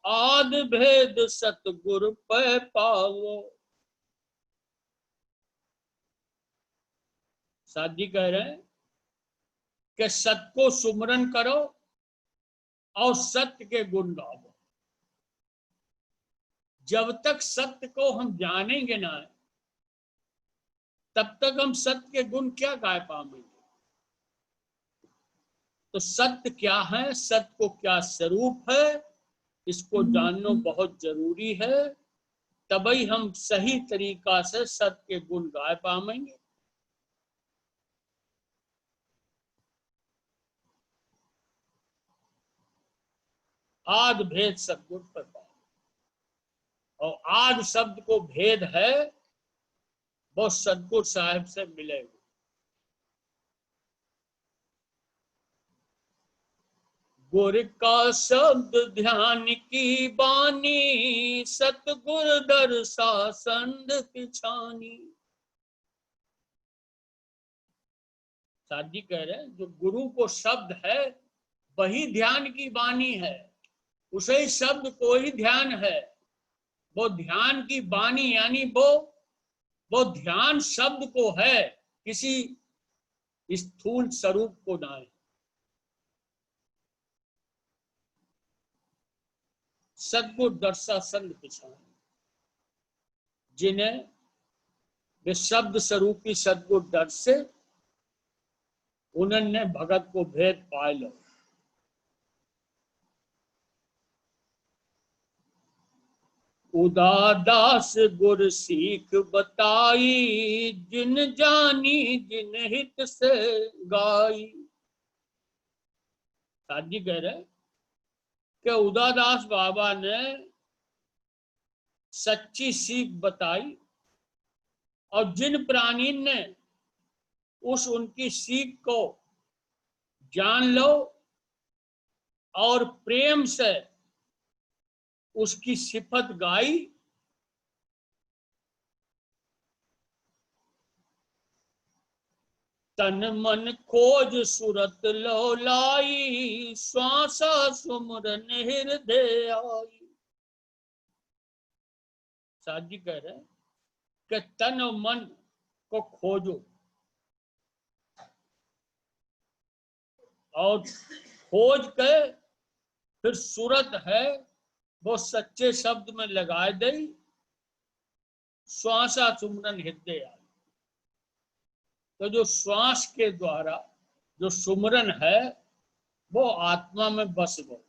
आद भेद सतगुरु पे पावो। साधी कह रहे हैं कि सत को सुमरन करो और सत्य के गुण गावो। जब तक सत्य को हम जानेंगे ना तब तक हम सत्य के गुण क्या गा पाएंगे। तो सत्य क्या है, सत्य को क्या स्वरूप है, इसको जानना बहुत जरूरी है। तभी हम सही तरीका से सत्य के गुण गा पाएंगे। आद भेद सतगुरु पर पाओ, और आद शब्द को भेद है वो सतगुरु साहब से मिलेगा। गुर का शब्द ध्यान की बानी, सतगुर दरसा संद पिछानी। साधी कह रहे जो गुरु को शब्द है वही ध्यान की बानी है, उसे शब्द को ही ध्यान है। वो ध्यान की बानी यानी वो ध्यान शब्द को है, किसी स्थूल स्वरूप को ना। सतगुरु दर्शा संग पिछानी, जिन्हें वे शब्द स्वरूपी सतगुरु दर्श से उन्होंने भगत को भेद पाए लो। उदादास गुर सीख बताई, जिन जानी जिन हित से गाई। साजी कह रहे कि उदादास बाबा ने सच्ची सीख बताई, और जिन प्राणी ने उनकी सीख को जान लो और प्रेम से उसकी सिफत गाई, तन मन खोज सुरत लो लाई, श्वासा सुमरन हृदय आई। साजी कह रहे कि तन और मन को खोजो, और खोज के फिर सूरत है वो सच्चे शब्द में लगाए दे, श्वासा सुमरन हृदय आई। तो जो श्वास के द्वारा जो सुमरन है वो आत्मा में बस गो।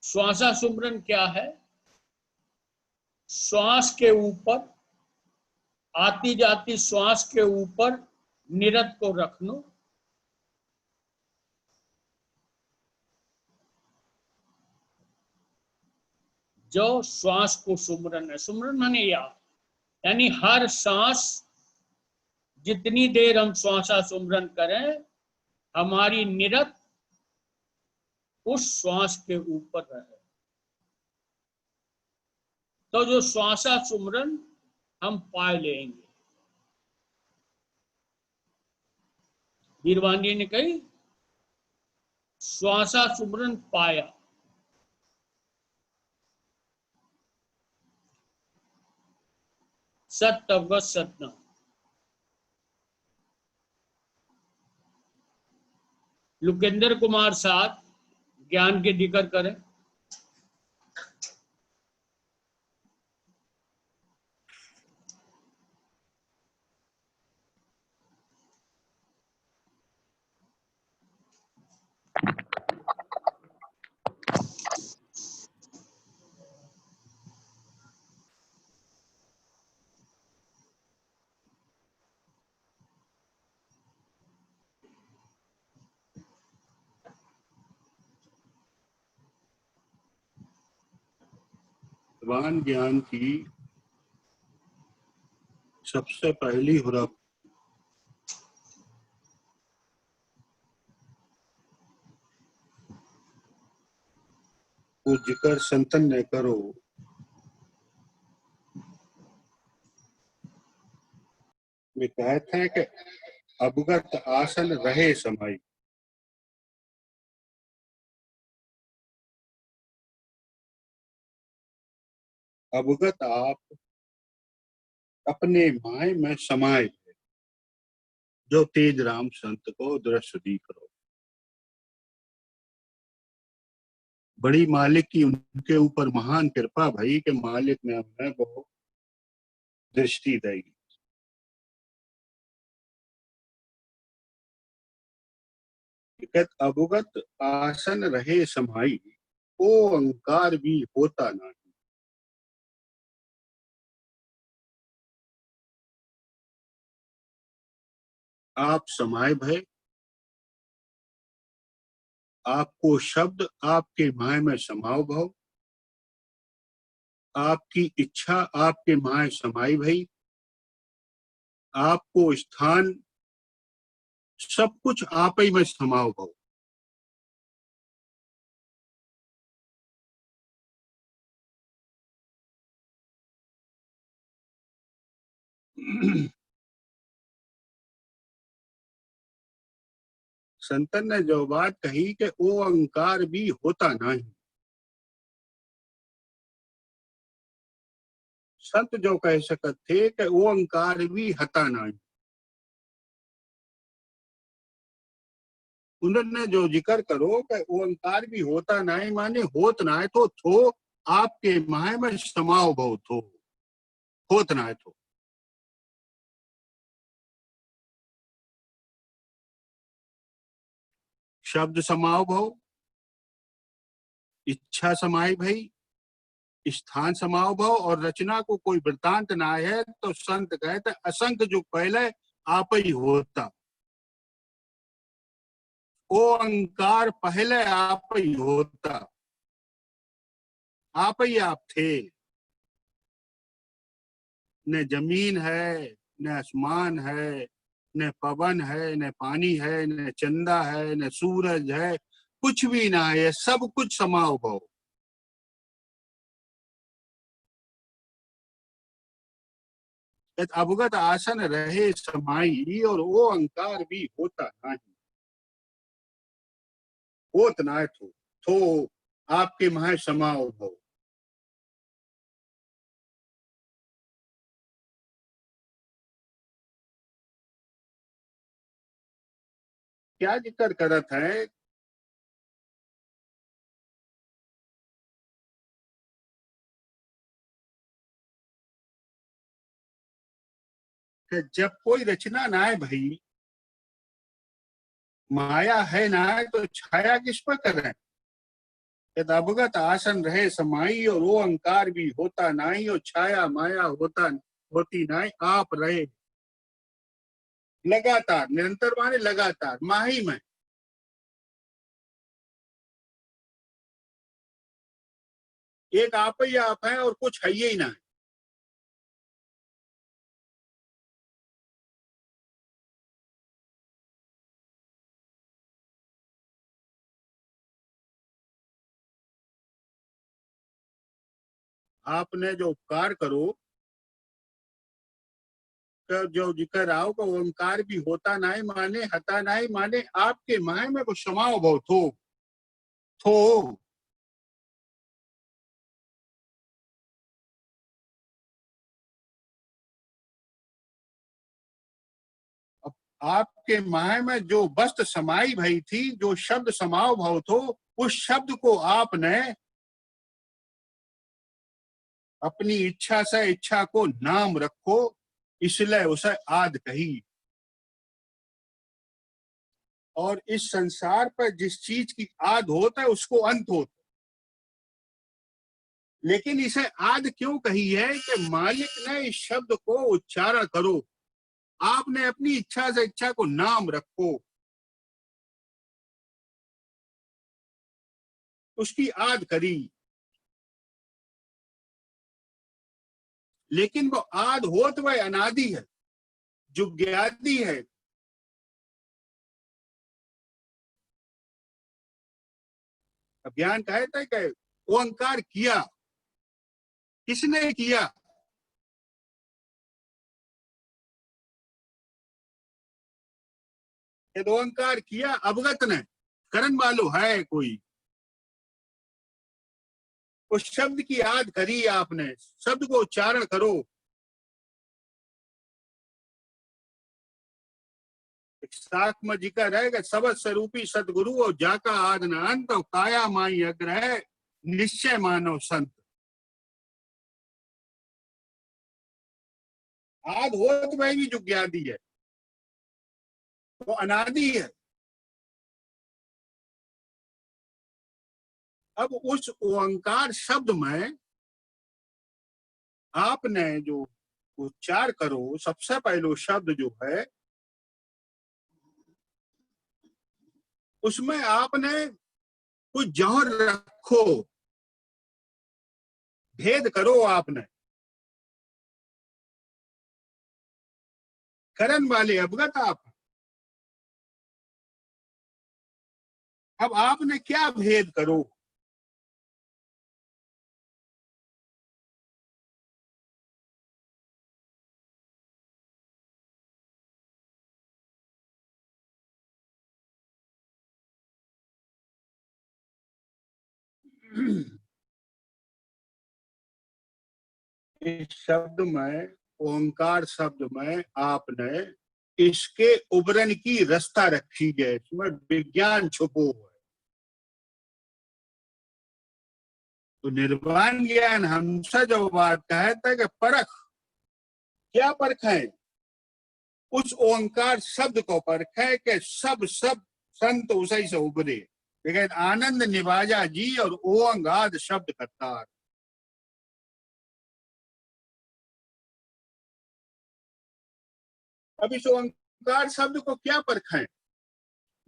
श्वासा सुमरन क्या है? श्वास के ऊपर, आती जाती श्वास के ऊपर निरत को रखनो, जो श्वास को सुमरन है। सुमरन माने यानी हर सांस जितनी देर हम श्वासा सुमरन करें, हमारी निरत उस श्वास के ऊपर रहे। तो जो श्वासा सुमरन हम पाए लेंगे। वीरवाणी ने कही श्वासा सुमरन पाया। सत्य अवगत सतना। लुकेंद्र कुमार साथ ज्ञान के जिक्र करें। भगवान ज्ञान की सबसे पहली हुरप वो जिक्र संतन ने करो, वे कहते हैं कि अवगत आसन रहे समाई। अवगत आप अपने माय में समाये, जो तेज राम संत को दृश्य दिखरो। बड़ी मालिक की उनके ऊपर महान कृपा भई कि मालिक ने हमें वो दृष्टि दी। अवगत आसन रहे समाई, ओ अंकार भी होता नहीं। आप समाये भय, आपको शब्द आपके माय में समाओ भव, आपकी इच्छा आपके माय समाई भई, आपको स्थान सब कुछ आप ही में समाओ भव। संतन ने जो बात कही कि वो अहंकार भी होता नहीं। संत जो कह सकते थे कि वो अहंकार भी हता नहीं। उन्होंने जो जिक्र करो कि वो अहंकार भी होता नहीं, माने होत ना है तो थो आपके माय में समाओ भव थो, होत ना है तो। शब्द समाओ भव, इच्छा समाई भई, स्थान समाओ भव और रचना को कोई वृतांत ना है तो संत कहते असंख्य जो पहले आप ही होता, ओ अंकार पहले आप ही होता, आप ही आप थे। न जमीन है, न आसमान है, न पवन है, न पानी है, न चंदा है, न सूरज है, कुछ भी ना है, सब कुछ समाओ भव। अवगत आसन रहे समाई और वो अंकार भी होता नहीं, होत ना थो आपके महा समाओ भव। क्या जिक्र करत है कि जब कोई रचना ना है भाई, माया है ना है तो छाया किस पर करें। यद अवगत आसन रहे समाई और वो अंकार भी होता नहीं और छाया माया होती नहीं, आप रहे लगातार, निरंतर माने लगातार माही में। एक आप ही आप है और कुछ है ही ना। आपने जो उपकार करो तो जो जिक्र आओ का ओंकार भी होता नहीं माने हता नहीं माने आपके माय में कुछ समाओ भव थो। आपके माय में जो वस्त समाई भई थी, जो शब्द समाओ भव थो, उस शब्द को आपने अपनी इच्छा से इच्छा को नाम रखो, इसलिए उसे आद कही। और इस संसार पर जिस चीज की आद होता है उसको अंत होता है, लेकिन इसे आद क्यों कही है कि मालिक ने इस शब्द को उच्चारण करो, आपने अपनी इच्छा से इच्छा को नाम रखो, उसकी आद करी। लेकिन वो आद होत वह अनादि है, जुग्यादि है। अभियान कहता है कि ओंकार किया, किसने किया? यदि ओंकार किया अवगत ने, करण वालो है कोई, उस शब्द की याद करी आपने, शब्द को उच्चारण करो। साख में जिक्र है कि सबद स्वरूपी सदगुरु और जाका आद न अंत और काया माई अग्रह निश्चय मानव संत। आद होत वह भी जुग्यादि है, वो अनादि है। अब उस ओंकार शब्द में आपने जो उच्चार करो, सबसे पहले शब्द जो है उसमें आपने कुछ जौहर रखो, भेद करो। आपने करण वाले अवगत आप, अब आपने क्या भेद करो? इस शब्द में, ओंकार शब्द में आपने इसके उबरन की रास्ता रखी है, इसमें विज्ञान छुपो है। तो निर्वाण ज्ञान हमसे जो बात कहता है कि परख, क्या परख है? उस ओंकार शब्द को परख है कि सब संत उसी से उबरे। लेकिन आनंद निवाजा जी और ओंगाद शब्द करतार, अब इस ओंकार शब्द को क्या परखें?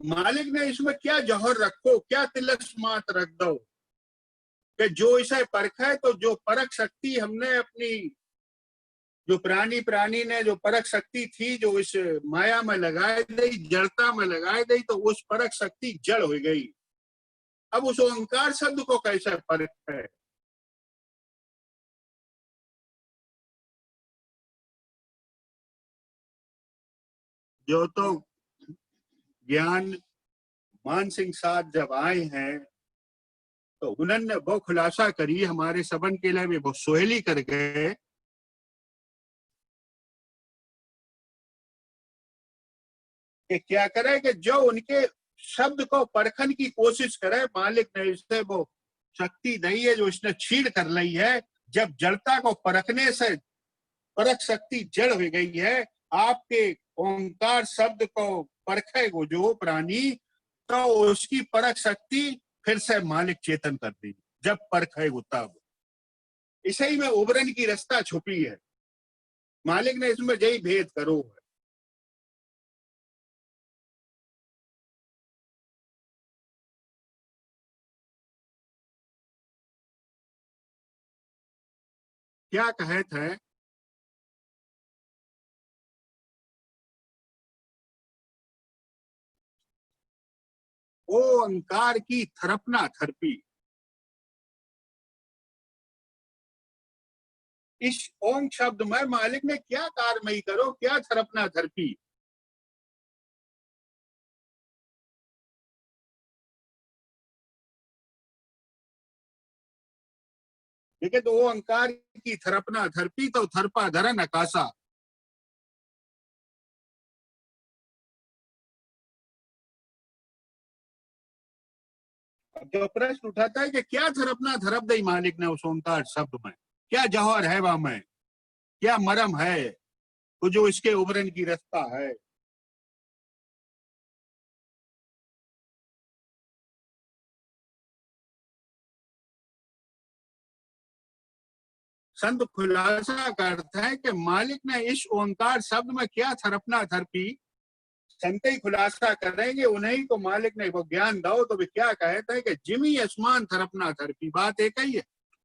मालिक ने इसमें क्या जौहर रखो, क्या तिलस्मात रख दो कि जो इसे परखे, तो जो परख शक्ति हमने अपनी, जो प्राणी ने जो परख शक्ति थी जो इस माया में लगाए दी, जड़ता में लगाए दी, तो उस परख शक्ति जड़ हो गई। अब उस ओंकार शब्द को कैसे परखे? जो तो ज्ञान मान सिंह साहब जब आए हैं तो उन्होंने वो खुलासा करी, हमारे सबन के लिए भी वो सोहेली कर गए कि क्या करे कि जो उनके शब्द को परखन की कोशिश करे, मालिक ने इससे वो शक्ति नहीं है जो इसने छीड़ कर ली है। जब जड़ता को परखने से परख शक्ति जड़ हो गई है, आपके ओंकार शब्द को परखेगो जो प्राणी, तो उसकी परख शक्ति फिर से मालिक चेतन कर दी। जब परखेगो तब इसे ही में उबरन की रास्ता छुपी है। मालिक ने इसमें यही भेद करो है। क्या कहे थे? ओ अंकार की थरपना थरपी। इस ओम शब्द में मालिक ने क्या कारमई करो, क्या थरपना थरपी। ठीक है, तो वो अंकार की थरपना थरपी, तो थरपा धरन आकाशा। जो प्रश्न उठाता है कि क्या थरपना थरप दई मालिक ने उस ओंकार शब्द में, क्या जौहर है वहां में, क्या मरम है वो जो इसके उबरन की रास्ता है। संत खुलासा करता है कि मालिक ने इस ओंकार शब्द में क्या थरपना थरपी। संत ही खुलासा करेंगे, उन्हीं को मालिक ने वो ज्ञान दो। तो वे क्या कहते हैं कि जिमी आसमान थरपना थरपी, बात एक ही है।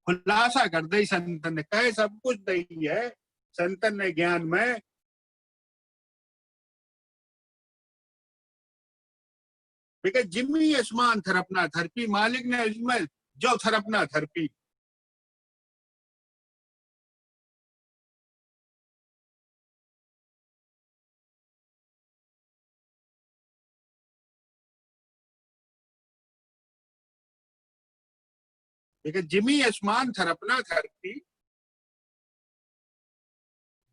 खुलासा कर दे संतन ने, कहे सब कुछ नहीं है संतन ने ज्ञान में। जिमी आसमान थरपना थरपी, मालिक ने इसमें जो थरपना थरपी। जिमी आसमान थरपना थरपी,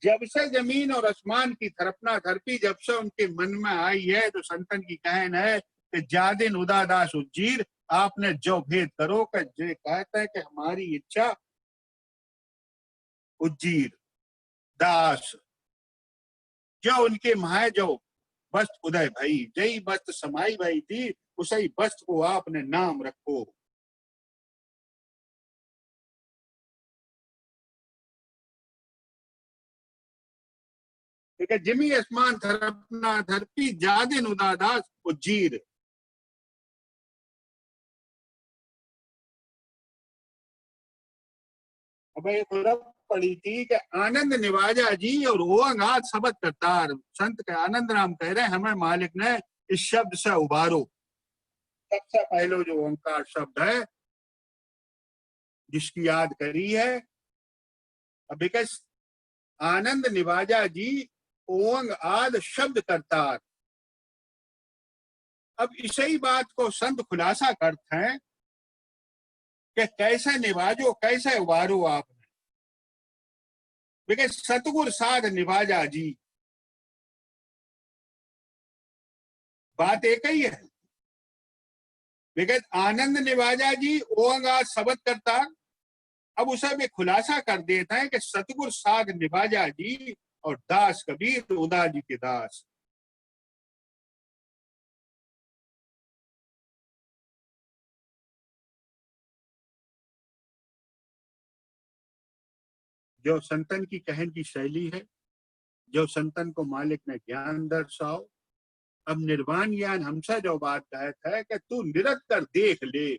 जब से जमीन और आसमान की थरपना थरपी जब से उनके मन में आई है, तो संतन की कहन है कि जादिन उदादास उज्जीर, आपने जो भेद करो कि जो कहता है कि हमारी इच्छा उज्जीर दास, जो उनके माए जो वस्त उदय भाई, जई वस्त समाई भाई थी, उसी वस्त को आपने नाम रखो। ठीक है, जिमी आसमान थरपना थरपी, जादिन उदादास उज्जीर। अब एक पड़ी थी कि आनंद निवाजा जी और ओंगात शब्द करतार। संत के आनंद राम कह रहे हैं, हमें मालिक ने इस शब्द से उबारो। सबसे पहले जो ओंकार शब्द है जिसकी याद करी है, अभी आनंद निवाजा जी ओंग आद शब्द करतार। अब इसी बात को संत खुलासा करते हैं कि कैसे निवाजो, कैसे उबारो आपने। सतगुर साध निवाजा जी, बात एक ही है। आनंद निवाजा जी ओंगा शब्द करता। अब उसे भी खुलासा कर देता है कि सतगुर साध निवाजा जी और दास कबीर उदा जी के दास। जो संतन की कहन की शैली है, जो संतन को मालिक ने ज्ञान दर्शाओ। अब निर्वाण ज्ञान हमसे जो बात कहता है कि तू निरंतर देख ले।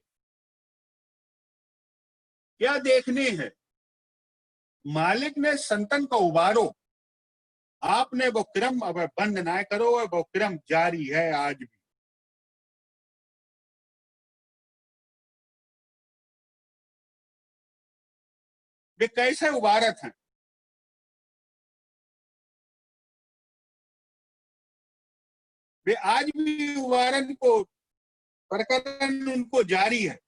क्या देखने है? मालिक ने संतन को उबारो, आपने वो क्रम अब बंद ना करो, वो क्रम जारी है आज भी। वे कैसे उबारत हैं? वे आज भी उबारन को प्रकरण उनको जारी है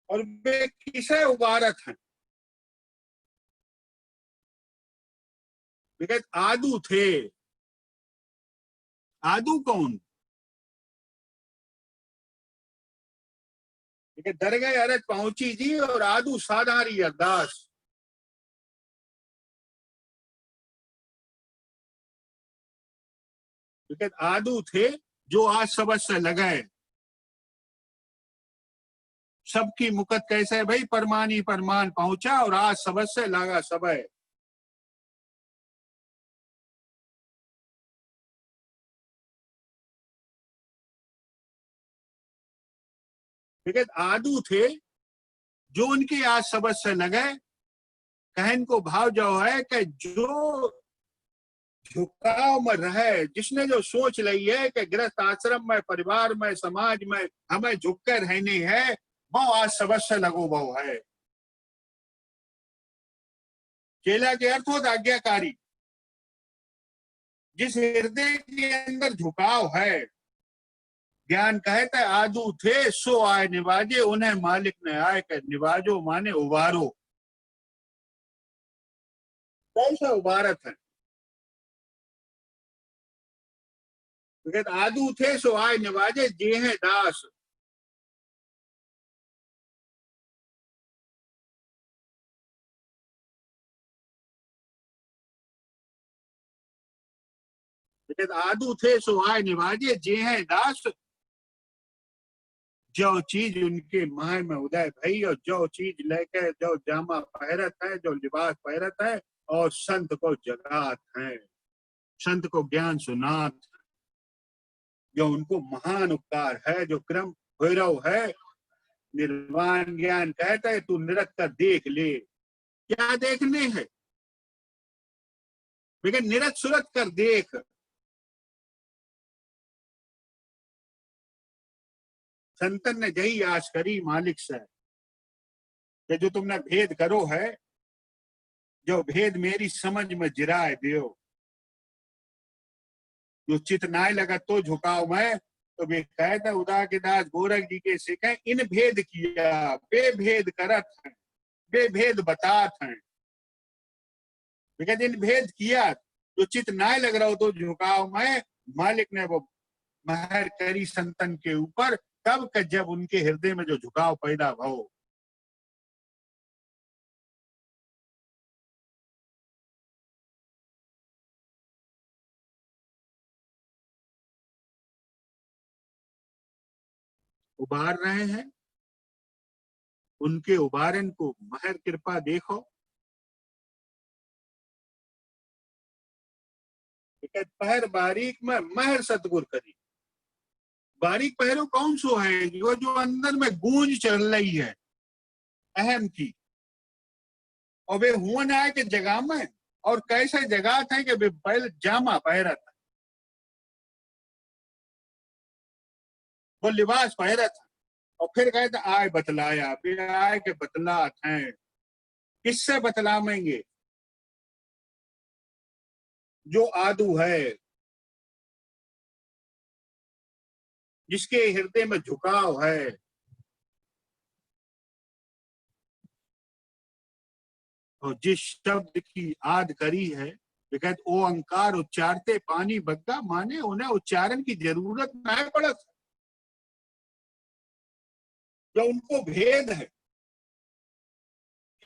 और वे किसे उबारत हैं? वे आदू थे। आदू कौन? दरगाह अरज पहुंची जी और आदू साधारी अरदास। आदू थे जो आज सबस से लगाए। सबकी मुकत कैसे भाई परमानी परमान पहुंचा और आज सबस से लगा सबय। आदू थे जो उनके आज सबस से लगे। कहन को भाव जो है कि जो झुकाव में रहे, जिसने जो सोच ली है कि गृहस्थ आश्रम में, परिवार में, समाज में हमें झुक कर रहने है, वो आज सबस से लगो वो है। चेला के अर्थ होता आज्ञाकारी। जिस हृदय के अंदर झुकाव है, ज्ञान कहता है आदू थे सो आए निवाजे, उन्हें मालिक ने आए कर निवाजो, माने उबारो। कैसे उबारत है? आदू थे सो आए निवाजे, जे हैं दास। आदू थे सो आए निवाजे, जे हैं दास। जो चीज उनके माह में उदय भई और जो चीज लेकर जो जामा पहरत है, जो लिबास पहरत है और संत को जगात है, संत को ज्ञान सुनात है, जो उनको महान उपकार है, जो क्रम भैरव है। निर्वाण ज्ञान कहता है तू निरंतर देख ले। क्या देखने है? लेकिन निरत सुरत कर देख। संतन ने यही आश करी मालिक से कि जो तुमने भेद करो है, जो भेद मेरी समझ में जिराए दियो। जो चित नाय लगा तो झुकाव में, तो वे कहता उदा के दास गोरख जी के सिखे इन भेद किया, बेभेद करत है, बेभेद बतात हैं। इन भेद किया जो चित नाय लग रहा हो तो झुकाव में, मालिक ने वो महर करी संतन के ऊपर, तब का जब उनके हृदय में जो झुकाव पैदा हो। उबार रहे हैं, उनके उबारन को महर कृपा देखो। पहर बारीक में महर सतगुर करी। बारीक पहरो कौन सो है? जो अंदर में गूंज चल रही है अहम की, और वे हुआ ना है कि जगह में, और कैसे जगह थे कि वे पहले जामा पहरत, वो लिबास पहरत, और फिर कहते आय बतलाया, फिर आय के बतलात हैं। किससे बतलावेंगे? जो आदू है, जिसके हृदय में झुकाव है। और जिस शब्द की आद करी है, कहते ओ अंकार उच्चारते पानी बग्गा, माने उन्हें उच्चारण की जरूरत नहीं पड़त। जो उनको भेद है,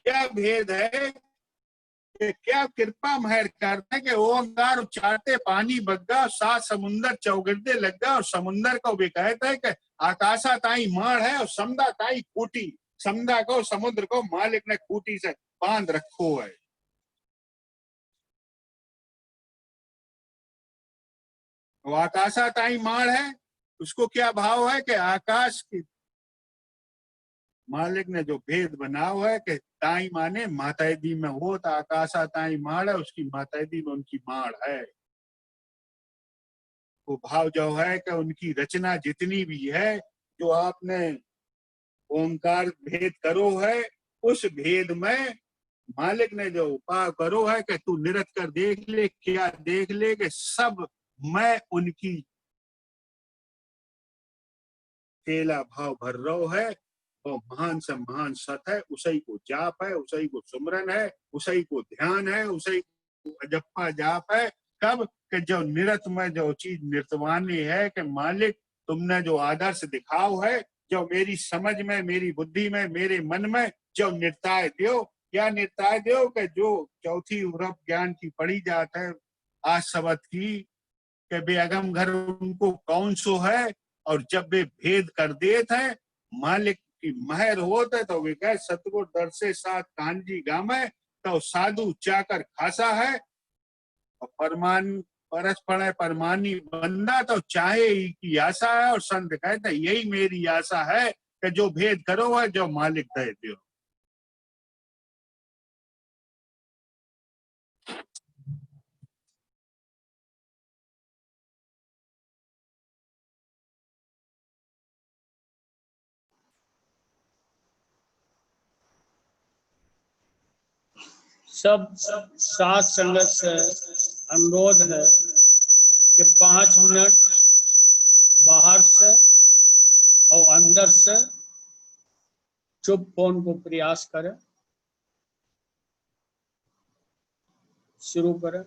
क्या भेद है कि क्या कृपा महर करते कि ओ अंकार उच्चारते पानी बग्गा, सात समुंदर चौगिरदे लग्गा। और समुंदर को भी कहता है कि आकाशा ताई माड़ है और समदा ताई खूटी। समुद्र को मालिक ने खूंटी से बांध रखो है। वो आकाशा ताई माड़ है, उसको क्या भाव है कि आकाश की मालिक ने जो भेद बनाओ है कि ताई माने मातादी में हो, तो आकाशा ताई माड़ है, उसकी मातादी में उनकी माड़ है। वो भाव जो है कि उनकी रचना जितनी भी है, जो आपने ओंकार भेद करो है, उस भेद में मालिक ने जो उपाय करो है कि तू निरत कर देख ले, क्या देख ले कि सब मैं उनकी केला भाव भर रहो है। और महान से महान सत है, उसी को जाप है, उसी को सुमरन है, उसी को ध्यान है, उसी को अजप्पा जाप है। कब कि जो निरत में जो चीज निर्तवानी है कि मालिक तुमने जो आदर्श दिखाओ है, जो मेरी समझ में, मेरी बुद्धि में, मेरे मन में जो निर्ताय दो, क्या निर्ताय दो कि जो चौथी उरप ज्ञान की पड़ी जात है आज शब्द की कि बेअगम घर उनको कौन सो है, और जब वे भेद कर देते हैं मालिक की महर होते तो वे कहे सतगुर दर से साथ कांजी गामे, तो साधु चाकर खासा है। और परमान परस्पर परमानी बंदा तो चाहे ही की आशा है। और संत कहते यही मेरी आशा है कि जो भेद करो है, जो मालिक दे दो। सब साथ संगत से अनुरोध है कि 5 मिनट बाहर से और अंदर से चुप होने को प्रयास करें। शुरू करें।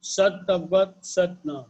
सत अवगत सत नाम।